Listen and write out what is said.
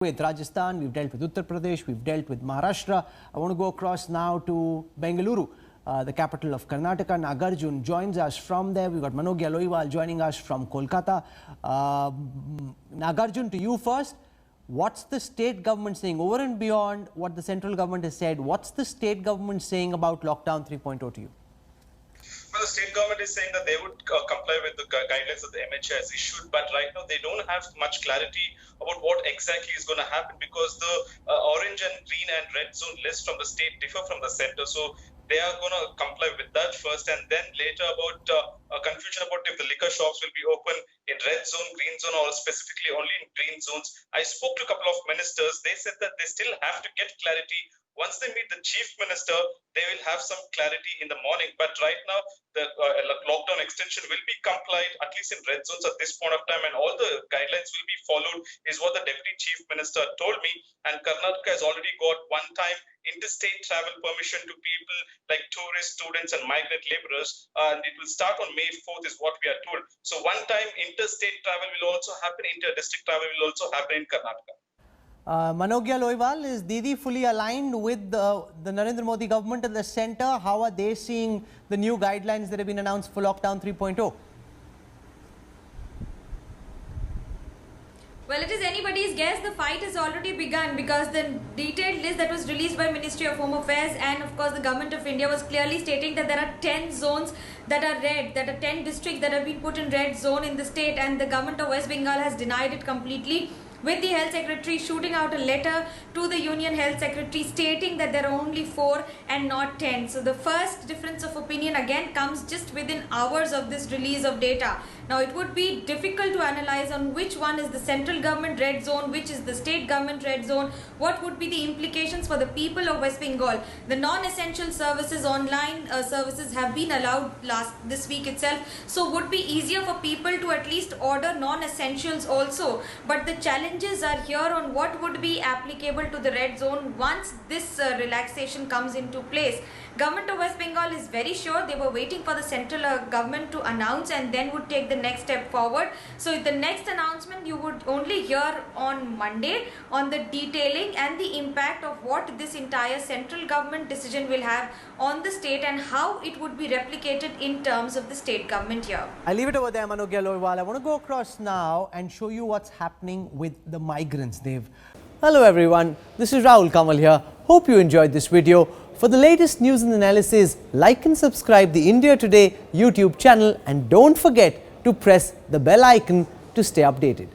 with Rajasthan, we've dealt with Uttar Pradesh, we've dealt with Maharashtra. I want to go across now to Bengaluru, the capital of Karnataka. Nagarjun joins us from there. We've got Manogya Loiwal joining us from Kolkata. Nagarjun, to you first. What's the state government saying? Over and beyond what the central government has said, what's the state government saying about lockdown 3.0 to you? Well, the state government is saying that they would comply with the guidelines that the MHA has issued, but right now they don't have much clarity about what exactly is going to happen because the orange and green and red zone list from the state differ from the center. So they are going to comply with that first, and then later about confusion about if the liquor shops will be open in red zone, green zone, or specifically only in green zones. I spoke to a couple of ministers. They said that they still have to get clarity. Once they meet the chief minister, they will have some clarity in the morning. But right now, the lockdown extension will be complied, at least in red zones at this point of time, and all the guidelines will be followed, is what the deputy chief minister told me. And Karnataka has already got one-time interstate travel permission to people like tourists, students, and migrant laborers. And it will start on May 4th, is what we are told. So one-time interstate travel will also happen, inter-district travel will also happen in Karnataka. Manogya Loiwal, is Didi fully aligned with the Narendra Modi government at the centre? How are they seeing the new guidelines that have been announced for lockdown 3.0? Well, it is anybody's guess. The fight has already begun because the detailed list that was released by Ministry of Home Affairs and of course the Government of India was clearly stating that there are 10 zones that are red, that are 10 districts that have been put in red zone in the state, and the Government of West Bengal has denied it completely, with the Health Secretary shooting out a letter to the Union Health Secretary stating that there are only 4 and not 10. So the first difference of opinion again comes just within hours of this release of data. Now it would be difficult to analyze on which one is the central government red zone, which is the state government red zone, what would be the implications for the people of West Bengal. The non-essential services, online services have been allowed this week itself, so would be easier for people to at least order non-essentials also. But the challenges are here on what would be applicable to the red zone once this relaxation comes into place. Government of West Bengal is very sure. They were waiting for the central government to announce and then would take the next step forward. So the next announcement you would only hear on Monday on the detailing and the impact of what this entire central government decision will have on the state and how it would be replicated in terms of the state government here. I'll leave it over there, Manogya Loiwal. I want to go across now and show you what's happening with the migrants. Hello everyone, this is Rahul Kamal here. Hope you enjoyed this video. For the latest news and analysis, like and subscribe the India Today YouTube channel, and don't forget to press the bell icon to stay updated.